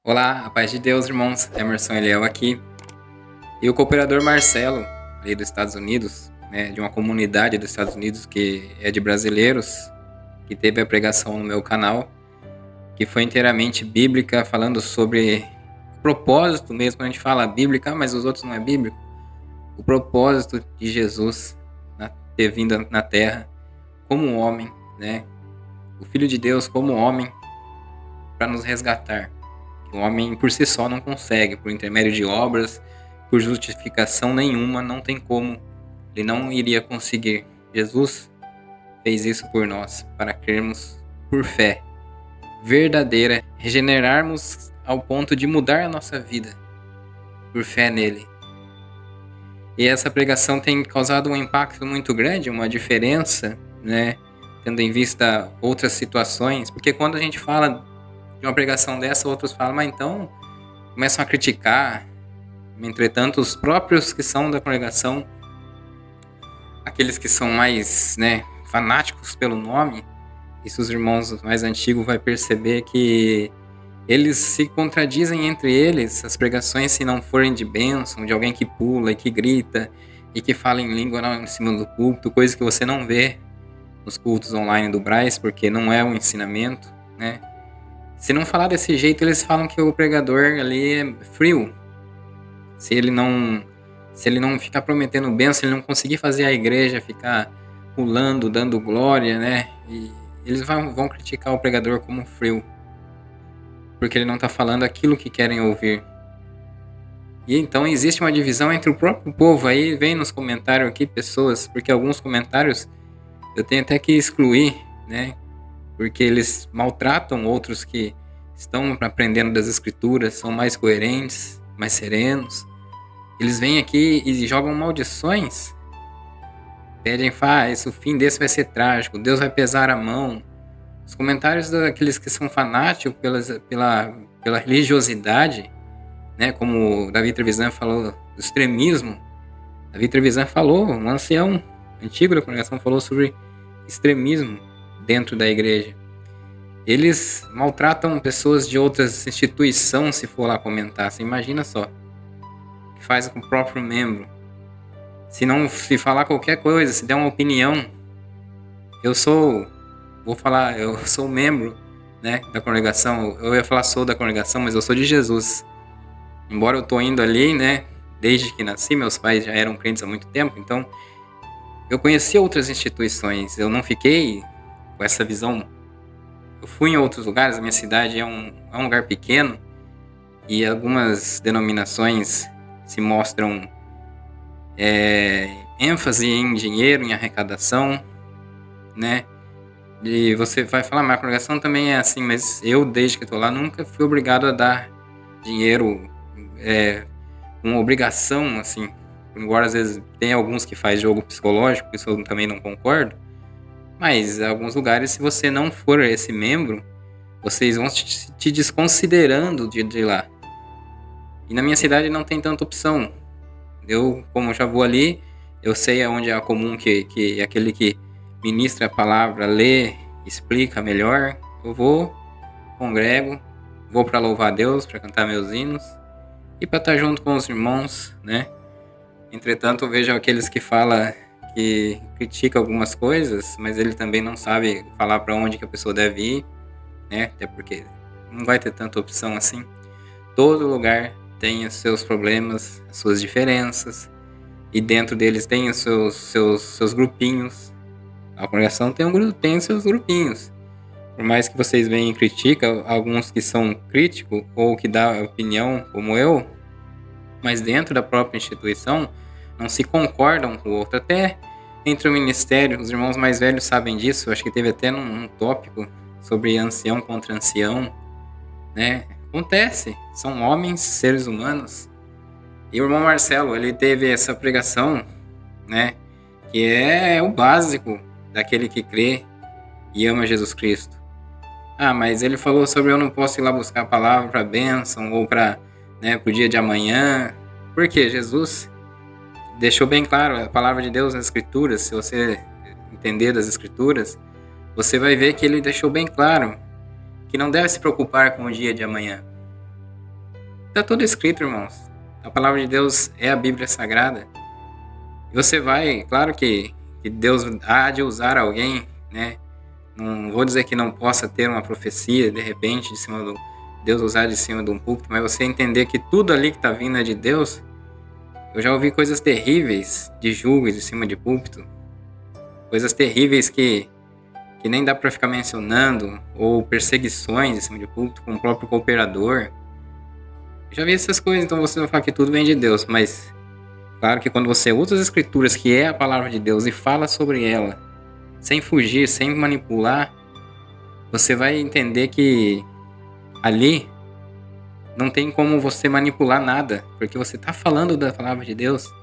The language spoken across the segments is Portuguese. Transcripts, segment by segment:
Olá, a paz de Deus, irmãos. Emerson Eliel aqui. E o cooperador Marcelo, ali dos Estados Unidos, né, de uma comunidade dos Estados Unidos que é de brasileiros, que teve a pregação no meu canal, que foi inteiramente bíblica, falando sobre o propósito mesmo. Quando a gente fala bíblica, mas os outros não é bíblico. O propósito de Jesus ter vindo na Terra como um homem, né? O Filho de Deus como homem para nos resgatar. O homem por si só não consegue, por intermédio de obras, por justificação nenhuma, não tem como. Ele não iria conseguir. Jesus fez isso por nós, para crermos por fé verdadeira, regenerarmos ao ponto de mudar a nossa vida por fé nele. E essa pregação tem causado um impacto muito grande, uma diferença, né? Tendo em vista outras situações, porque quando a gente fala de uma pregação dessa, outros falam, mas então começam a criticar. Entretanto, os próprios que são da congregação, aqueles que são mais, né, fanáticos pelo nome, isso os irmãos mais antigos vai perceber que eles se contradizem entre eles, as pregações, se não forem de bênção, de alguém que pula e que grita e que fala em língua em cima do púlpito, coisa que você não vê nos cultos online do Braz, porque não é um ensinamento, né? Se não falar desse jeito, eles falam que o pregador ali é frio. Se ele não ficar prometendo bênção, se ele não conseguir fazer a igreja ficar pulando, dando glória, né? E eles vão criticar o pregador como frio, porque ele não está falando aquilo que querem ouvir. E então existe uma divisão entre o próprio povo. Aí vem nos comentários aqui pessoas, porque alguns comentários eu tenho até que excluir, né? Porque eles maltratam outros que estão aprendendo das escrituras, são mais coerentes, mais serenos. Eles vêm aqui e jogam maldições. Pedem, o fim desse vai ser trágico, Deus vai pesar a mão. Os comentários daqueles que são fanáticos pela religiosidade, né, como Davi Trevisan falou, do extremismo. Davi Trevisan falou, um ancião antigo da congregação falou sobre extremismo dentro da igreja. Eles maltratam pessoas de outras instituições, se for lá comentar. Você imagina só. Que faz com o próprio membro. Se falar qualquer coisa, se der uma opinião, eu sou membro, né, da congregação. Eu ia falar sou da congregação, mas eu sou de Jesus. Embora eu tô indo ali, né, desde que nasci, meus pais já eram crentes há muito tempo, então eu conheci outras instituições. Eu não fiquei com essa visão. Eu fui em outros lugares, a minha cidade é um lugar pequeno e algumas denominações se mostram ênfase em dinheiro, em arrecadação, né? E você vai falar, mas a congregação também é assim, mas eu, desde que estou lá, nunca fui obrigado a dar dinheiro, uma obrigação, assim. Embora às vezes tem alguns que faz jogo psicológico, isso eu também não concordo. Mas em alguns lugares, se você não for esse membro, vocês vão te desconsiderando de lá. E na minha cidade não tem tanta opção. Eu, como já vou ali, eu sei onde é comum que aquele que ministra a palavra, lê, explica melhor. Eu vou, congrego, vou para louvar a Deus, para cantar meus hinos e para estar junto com os irmãos, né? Entretanto, eu vejo aqueles que falam, que critica algumas coisas, mas ele também não sabe falar para onde que a pessoa deve ir, né? Até porque não vai ter tanta opção assim. Todo lugar tem os seus problemas, as suas diferenças, e dentro deles tem os seus grupinhos. A congregação tem seus grupinhos. Por mais que vocês venham e criticam, alguns que são críticos ou que dão opinião, como eu, mas dentro da própria instituição, não se concordam um com o outro. Até entre o ministério, os irmãos mais velhos sabem disso. Acho que teve até um tópico sobre ancião contra ancião, né? Acontece, são homens, seres humanos. E o irmão Marcelo, ele teve essa pregação, né? Que é o básico daquele que crê e ama Jesus Cristo. Mas ele falou sobre eu não posso ir lá buscar a palavra para bênção ou para, né, pro dia de amanhã. Porque Jesus deixou bem claro a palavra de Deus nas Escrituras. Se você entender das Escrituras, você vai ver que ele deixou bem claro que não deve se preocupar com o dia de amanhã. Tá tudo escrito, irmãos. A palavra de Deus é a Bíblia Sagrada. E você vai, claro que Deus há de usar alguém, né? Não vou dizer que não possa ter uma profecia, de repente, de cima do Deus usar de cima de um púlpito, mas você entender que tudo ali que tá vindo é de Deus. Eu já ouvi coisas terríveis de julgo de cima de púlpito, coisas terríveis que nem dá para ficar mencionando, ou perseguições em cima de púlpito com o próprio cooperador. Eu já vi essas coisas, então você vai falar que tudo vem de Deus, mas claro que quando você usa as escrituras, que é a palavra de Deus, e fala sobre ela, sem fugir, sem manipular, você vai entender que ali não tem como você manipular nada, porque você está falando da palavra de Deus,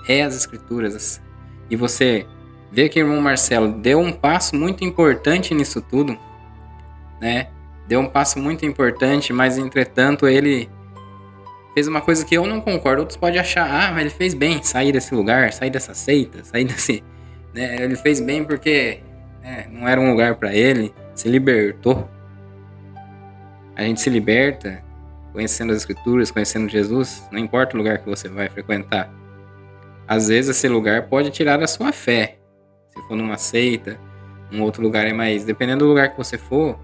é as escrituras. E você vê que o irmão Marcelo deu um passo muito importante nisso tudo, né? Deu um passo muito importante, mas entretanto ele fez uma coisa que eu não concordo. Outros podem achar, mas ele fez bem sair desse lugar, sair dessa seita, sair desse... Né? Ele fez bem porque não era um lugar para ele, se libertou. A gente se liberta conhecendo as escrituras, conhecendo Jesus, não importa o lugar que você vai frequentar. Às vezes esse lugar pode tirar a sua fé. Se for numa seita, um outro lugar é mais... Dependendo do lugar que você for,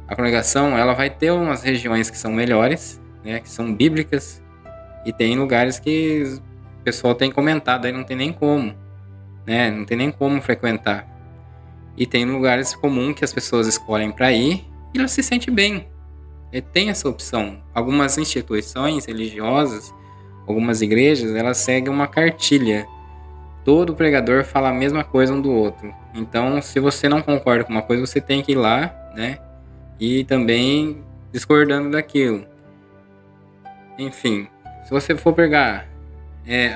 a congregação ela vai ter umas regiões que são melhores, né, que são bíblicas, e tem lugares que o pessoal tem comentado, aí não tem nem como, né, não tem nem como frequentar. E tem lugares comuns que as pessoas escolhem para ir e elas se sentem bem. E tem essa opção. Algumas instituições religiosas, algumas igrejas, elas seguem uma cartilha. Todo pregador fala a mesma coisa um do outro. Então, se você não concorda com uma coisa, você tem que ir lá, né, e também discordando daquilo. Enfim, se você for pegar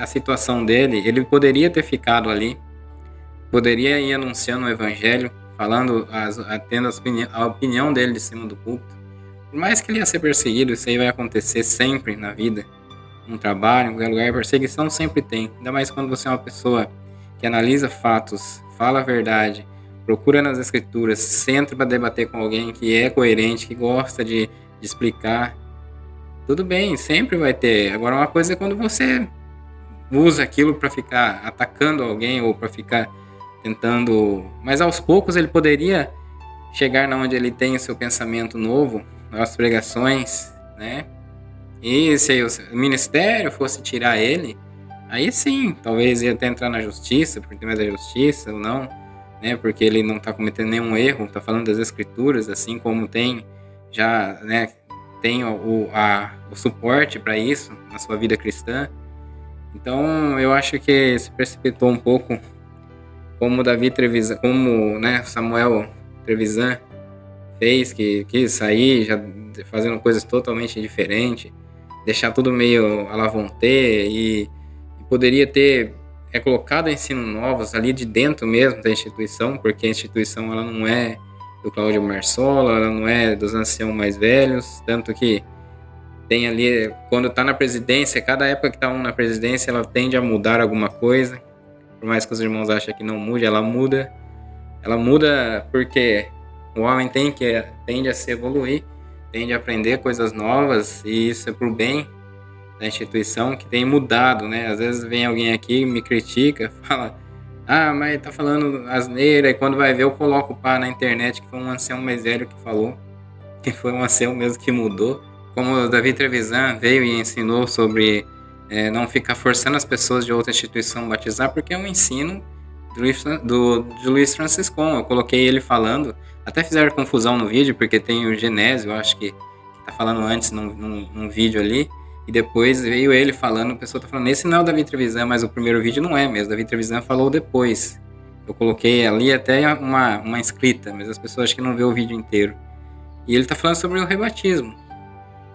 a situação dele, ele poderia ter ficado ali, poderia ir anunciando o evangelho, falando, tendo a opinião dele de cima do púlpito. Por mais que ele ia ser perseguido, isso aí vai acontecer sempre na vida, no trabalho, em qualquer lugar, perseguição sempre tem. Ainda mais quando você é uma pessoa que analisa fatos, fala a verdade, procura nas escrituras, senta para debater com alguém que é coerente, que gosta de explicar. Tudo bem, sempre vai ter. Agora, uma coisa é quando você usa aquilo para ficar atacando alguém ou para ficar tentando... Mas aos poucos ele poderia chegar na onde ele tem o seu pensamento novo, nas pregações, né? E se o ministério fosse tirar ele, aí sim, talvez ia até entrar na justiça, por tema da justiça ou não, né? Porque ele não está cometendo nenhum erro, está falando das escrituras, assim como tem já, né? Tem o suporte para isso na sua vida cristã. Então eu acho que se precipitou um pouco, como Davi Trevisan, como, né, Samuel Trevisan fez, que quis sair já fazendo coisas totalmente diferentes, deixar tudo meio à la vontade e poderia ter colocado ensinos novos ali de dentro mesmo da instituição, porque a instituição ela não é do Cláudio Marsola, ela não é dos anciãos mais velhos, tanto que tem ali, quando está na presidência, cada época que está um na presidência, ela tende a mudar alguma coisa, por mais que os irmãos achem que não mude, ela muda porque o homem tende a se evoluir, tende a aprender coisas novas, e isso é pro bem da instituição, que tem mudado, né? Às vezes vem alguém aqui, me critica, fala, mas tá falando asneira, e quando vai ver eu coloco na internet que foi um ancião mais velho que falou, que foi um ancião mesmo que mudou. Como o Davi Trevisan veio e ensinou sobre não ficar forçando as pessoas de outra instituição a batizar, porque é um ensino de Luiz Franciscon. Eu coloquei ele falando, até fizeram confusão no vídeo, porque tem o Genésio, eu acho que tá falando antes num vídeo ali, e depois veio ele falando, a pessoa tá falando, esse não é o Davi Trevisan, mas o primeiro vídeo não é mesmo, o Davi Trevisan falou depois. Eu coloquei ali até uma escrita, mas as pessoas acho que não vê o vídeo inteiro. E ele tá falando sobre o rebatismo.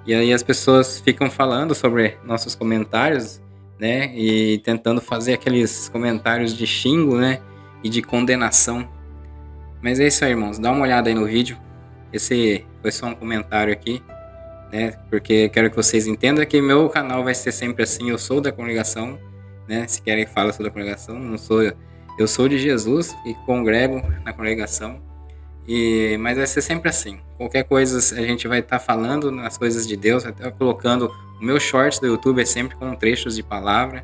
E aí as pessoas ficam falando sobre nossos comentários, né? E tentando fazer aqueles comentários de xingo, né? E de condenação. Mas é isso aí, irmãos. Dá uma olhada aí no vídeo. Esse foi só um comentário aqui, né? Porque quero que vocês entendam que meu canal vai ser sempre assim. Eu sou da congregação, né? Se querem que fale sobre a congregação, não sou eu. Eu sou de Jesus e congrego na congregação. Mas vai ser sempre assim. Qualquer coisa a gente vai estar falando nas coisas de Deus, vai estar colocando O meu shorts do YouTube é sempre com trechos de palavra,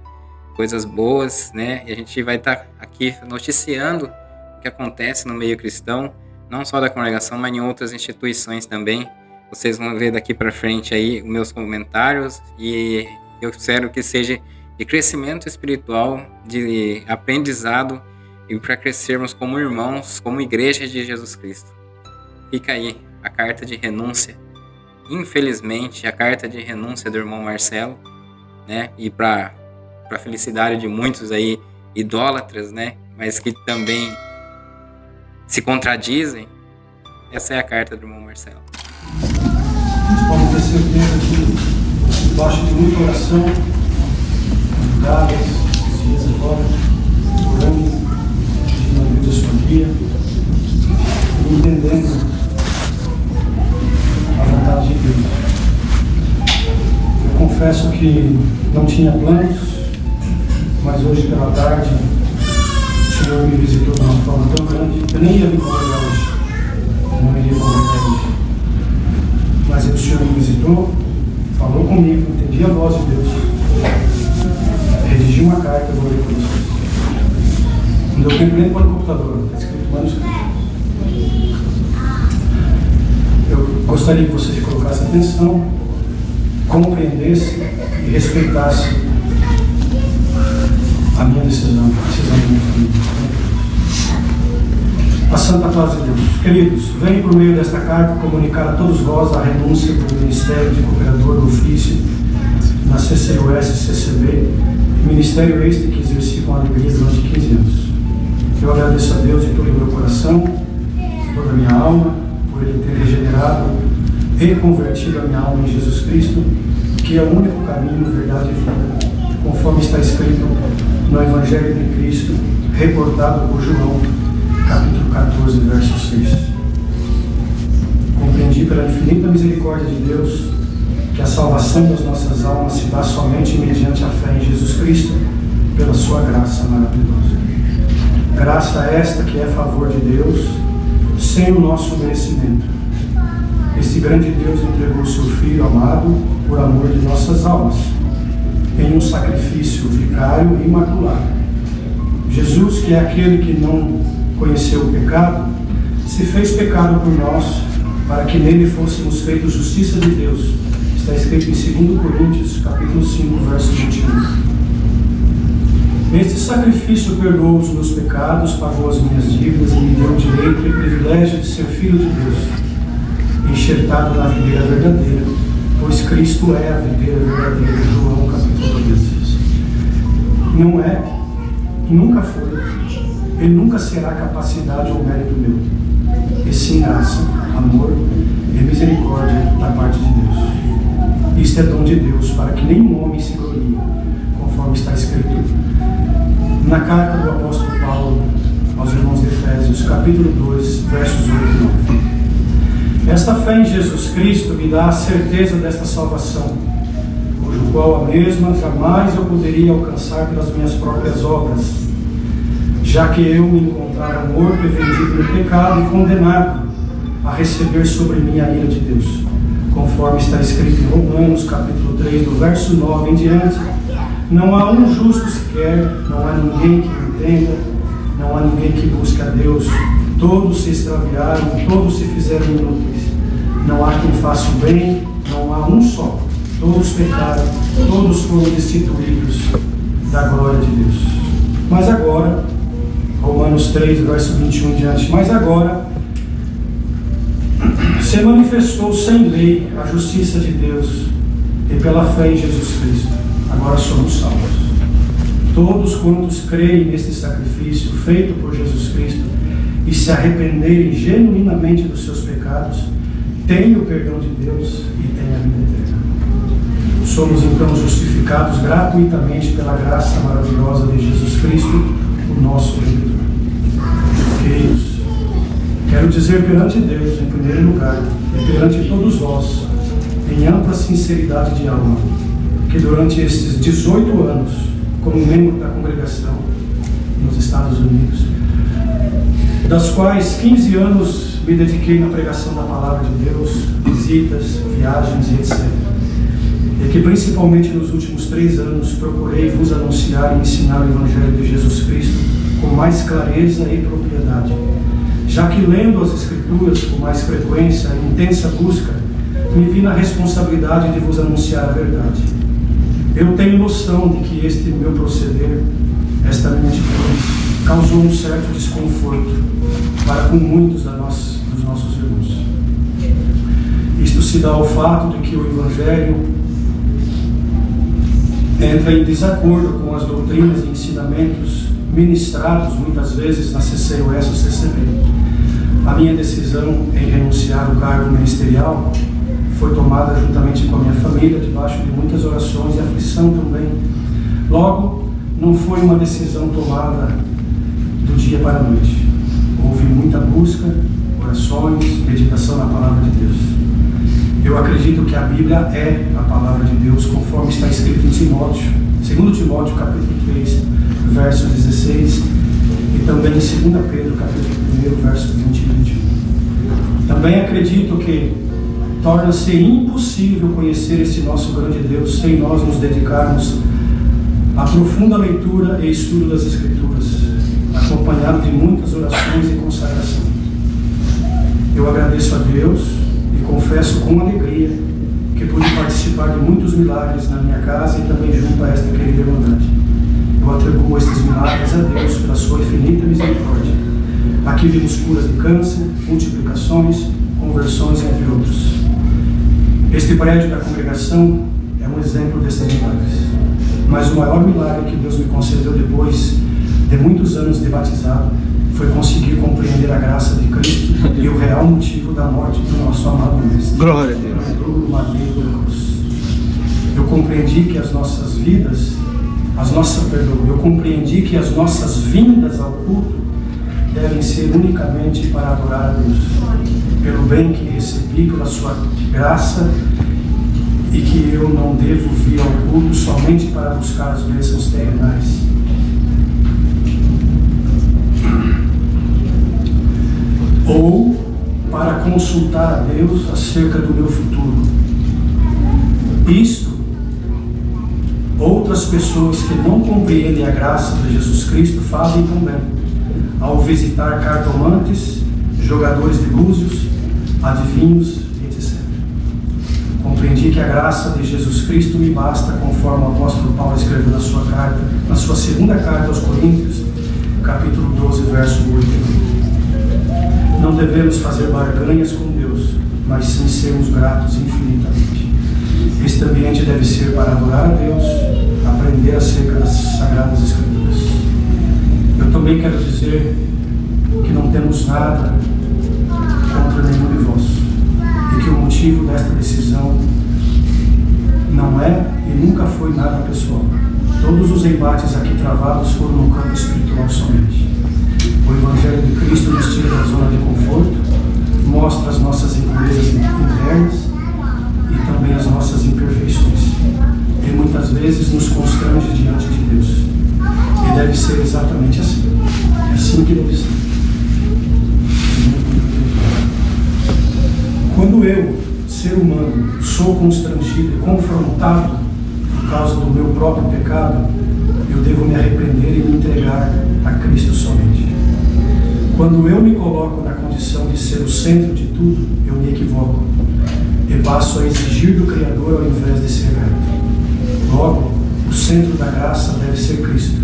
coisas boas, né? E a gente vai estar aqui noticiando o que acontece no meio cristão, não só da congregação, mas em outras instituições também. Vocês vão ver daqui para frente aí os meus comentários e eu espero que seja de crescimento espiritual, de aprendizado e para crescermos como irmãos, como igreja de Jesus Cristo. Fica aí a carta de renúncia. Infelizmente, a carta de renúncia do irmão Marcelo, né? E para felicidade de muitos aí idólatras, né? Mas que também se contradizem. Essa é a carta do irmão Marcelo. Vocês podem ter certeza que debaixo de muita oração, madrugadas, dias agora, orando, pedindo a Deus a sua guia, e entendendo a vontade de Deus. Eu confesso que não tinha planos, mas hoje pela tarde o Senhor me visitou de uma forma tão grande que eu nem ia me congregar hoje. Eu não iria congregar hoje. Mas o Senhor me visitou, falou comigo, entendi a voz de Deus, redigi uma carta, eu vou ler para vocês. Não deu tempo nem para o computador, está escrito manuscrito. Eu gostaria que vocês colocassem atenção, compreendessem e respeitassem a minha decisão da minha família. A Santa Paz de Deus. Queridos, venho por meio desta carta comunicar a todos vós a renúncia do Ministério de Cooperador do Ofício na CCUS-CCB, ministério este que exerci com alegria durante 15 anos. Eu agradeço a Deus de todo o meu coração, de toda a minha alma, por Ele ter regenerado e convertido a minha alma em Jesus Cristo, que é o único caminho, verdade e vida, conforme está escrito no Evangelho de Cristo, reportado por João, capítulo 14, verso 6. Compreendi pela infinita misericórdia de Deus que a salvação das nossas almas se dá somente mediante a fé em Jesus Cristo, pela sua graça maravilhosa. Graça esta que é favor de Deus, sem o nosso merecimento. Este grande Deus entregou o seu Filho amado por amor de nossas almas, em um sacrifício vicário e imaculado. Jesus, que é aquele que não conheceu o pecado, se fez pecado por nós, para que nele fôssemos feitos justiça de Deus. Está escrito em 2 Coríntios, capítulo 5, verso 21. Este sacrifício perdoou os meus pecados, pagou as minhas dívidas e me deu o direito e privilégio de ser filho de Deus, enxertado na videira verdadeira, pois Cristo é a videira verdadeira. João, capítulo 2. Não é, nunca foi, e nunca será capacidade ou mérito meu, e sim graça, amor e misericórdia da parte de Deus. Isto é dom de Deus, para que nenhum homem se glorie, conforme está escrito na carta do apóstolo Paulo aos irmãos de Efésios, capítulo 2, versos 8 e 9. Esta fé em Jesus Cristo me dá a certeza desta salvação, cujo qual a mesma jamais eu poderia alcançar pelas minhas próprias obras, já que eu me encontrara morto e vendido no pecado e condenado a receber sobre mim a ira de Deus, conforme está escrito em Romanos, capítulo 3, do verso 9 em diante. Não há um justo sequer, não há ninguém que entenda, não há ninguém que busque a Deus. Todos se extraviaram, todos se fizeram inúteis. Não há quem faça o bem, não há um só. Todos pecaram, todos foram destituídos da glória de Deus. Mas agora, Romanos 3, verso 21 em diante, mas agora se manifestou sem lei a justiça de Deus, e pela fé em Jesus Cristo agora somos salvos. Todos quantos creem neste sacrifício feito por Jesus Cristo e se arrependerem genuinamente dos seus pecados, têm o perdão de Deus e têm a vida eterna. Somos então justificados gratuitamente pela graça maravilhosa de Jesus Cristo, o nosso Redentor. Queridos, quero dizer perante Deus, em primeiro lugar, e perante todos vós, em ampla sinceridade de alma, que durante estes 18 anos, como membro da congregação nos Estados Unidos, das quais 15 anos me dediquei na pregação da palavra de Deus, visitas, viagens e etc. E que principalmente nos últimos 3 anos procurei vos anunciar e ensinar o Evangelho de Jesus Cristo com mais clareza e propriedade, já que lendo as Escrituras com mais frequência e intensa busca, me vi na responsabilidade de vos anunciar a verdade. Eu tenho noção de que este meu proceder, esta minha atitude, causou um certo desconforto para com muitos dos nossos irmãos. Isto se dá ao fato de que o Evangelho entra em desacordo com as doutrinas e ensinamentos ministrados muitas vezes na CCUS ou CCB. A minha decisão em renunciar ao cargo ministerial foi tomada juntamente com a minha família, debaixo de muitas orações e aflição também. Logo, não foi uma decisão tomada do dia para a noite. Houve muita busca, orações, meditação na palavra de Deus. Eu acredito que a Bíblia é a palavra de Deus, conforme está escrito em Timóteo, 2 Timóteo, capítulo 3, verso 16, e também em 2 Pedro, capítulo 1, verso 20 e 21. Também acredito que torna-se impossível conhecer esse nosso grande Deus sem nós nos dedicarmos à profunda leitura e estudo das Escrituras, acompanhado de muitas orações e consagração. Eu agradeço a Deus e confesso com alegria que pude participar de muitos milagres na minha casa e também junto a esta querida irmandade. Eu atribuo estes milagres a Deus pela sua infinita misericórdia. Aqui vimos curas de câncer, multiplicações, conversões, entre outros. Este prédio da congregação é um exemplo desses milagres. Mas o maior milagre que Deus me concedeu depois de muitos anos de batizado foi conseguir compreender a graça de Cristo e o real motivo da morte do nosso amado Mestre. Glória a Deus. Do madeiro da cruz. Eu compreendi que as nossas vidas, eu compreendi que as nossas vindas ao culto devem ser unicamente para adorar a Deus, pelo bem que recebi, pela sua graça, e que eu não devo vir ao culto somente para buscar as bênçãos terrenais. Ou para consultar a Deus acerca do meu futuro. Isto, outras pessoas que não compreendem a graça de Jesus Cristo fazem também, ao visitar cartomantes, jogadores de búzios, adivinhos, etc. Compreendi que a graça de Jesus Cristo me basta, conforme o apóstolo Paulo escreveu na sua carta, na sua segunda carta aos Coríntios, capítulo 12, verso 8 e 9. Não devemos fazer barganhas com Deus, mas sim sermos gratos infinitamente. Este ambiente deve ser para adorar a Deus, aprender acerca das Sagradas Escrituras. Eu também quero dizer que não temos nada contra nenhum de vós, e que o motivo desta decisão não é e nunca foi nada pessoal. Todos os embates aqui travados foram no campo espiritual somente. O Evangelho de Cristo nos tira da zona de conforto, mostra as nossas impurezas internas e também as nossas imperfeições. E muitas vezes nos constrange diante de Deus. E deve ser exatamente assim. É assim que deve ser. Quando eu, ser humano, sou constrangido e confrontado por causa do meu próprio pecado, eu devo me arrepender e me entregar a Cristo somente. Quando eu me coloco na condição de ser o centro de tudo, eu me equivoco e passo a exigir do Criador ao invés de ser grato. Logo, o centro da graça deve ser Cristo.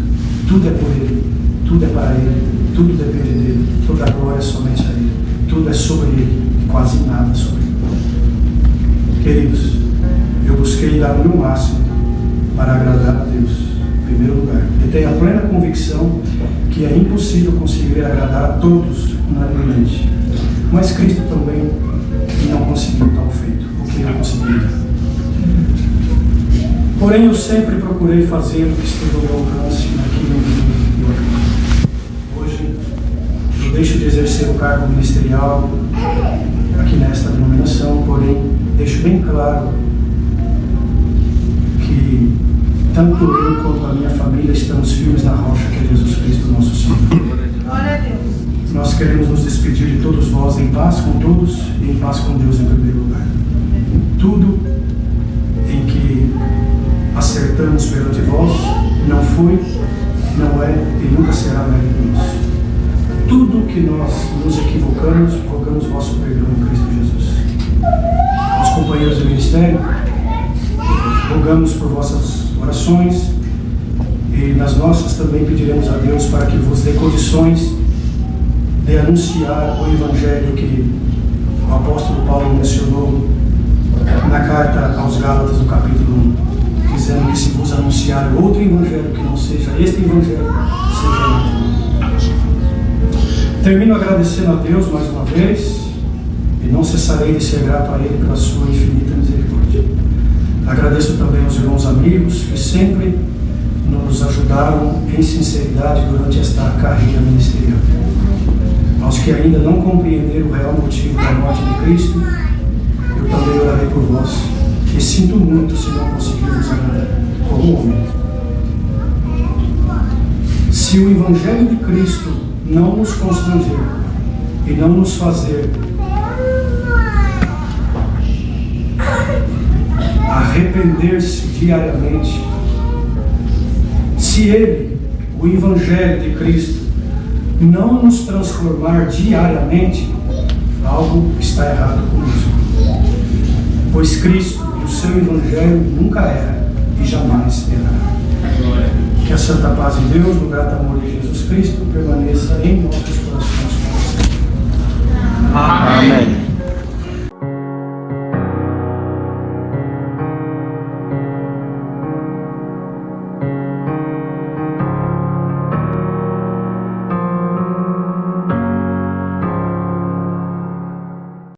Tudo é por Ele, tudo é para Ele, tudo depende dEle, toda a glória é somente a Ele, tudo é sobre Ele, quase nada sobre Ele. Queridos, eu busquei dar o meu máximo para agradar a Deus, em primeiro lugar. E tenho a plena convicção que é impossível conseguir agradar a todos unanimemente. Mas Cristo também não conseguiu tal feito, o que eu consegui. Porém, eu sempre procurei fazer o que esteve ao meu alcance naquilo em que eu acredito. Hoje, eu deixo de exercer o cargo ministerial aqui nesta denominação, porém, deixo bem claro que tanto eu quanto a minha família estamos firmes na rocha que é Jesus Cristo, nosso Senhor. Glória a Deus. Nós queremos nos despedir de todos vós em paz com todos e em paz com Deus em primeiro lugar. Tudo em que equivocamos perante vós, não foi, não é e nunca será mérito nosso. Tudo que nós nos equivocamos, rogamos vosso perdão em Cristo Jesus. Aos companheiros do ministério, rogamos por vossas orações e nas nossas também pediremos a Deus para que vos dê condições de anunciar o Evangelho que o apóstolo Paulo mencionou na carta aos Gálatas, no capítulo 1, dizendo que se vos anunciar outro Evangelho que não seja este Evangelho, seja anátema. Termino agradecendo a Deus mais uma vez e não cessarei de ser grato a Ele pela sua infinita misericórdia. Agradeço também aos irmãos amigos que sempre nos ajudaram em sinceridade durante esta carreira ministerial. Aos que ainda não compreenderam o real motivo da morte de Cristo, eu também orarei por vós e sinto muito se não conseguirmos agradar como homem. Se o Evangelho de Cristo não nos constranger e não nos fazer arrepender-se diariamente, se Ele, o Evangelho de Cristo, não nos transformar diariamente, algo está errado conosco. Pois Cristo e o seu Evangelho nunca erra e jamais errará. Que a santa paz de Deus, no grato amor de Jesus Cristo, permaneça em nossos corações. Amém.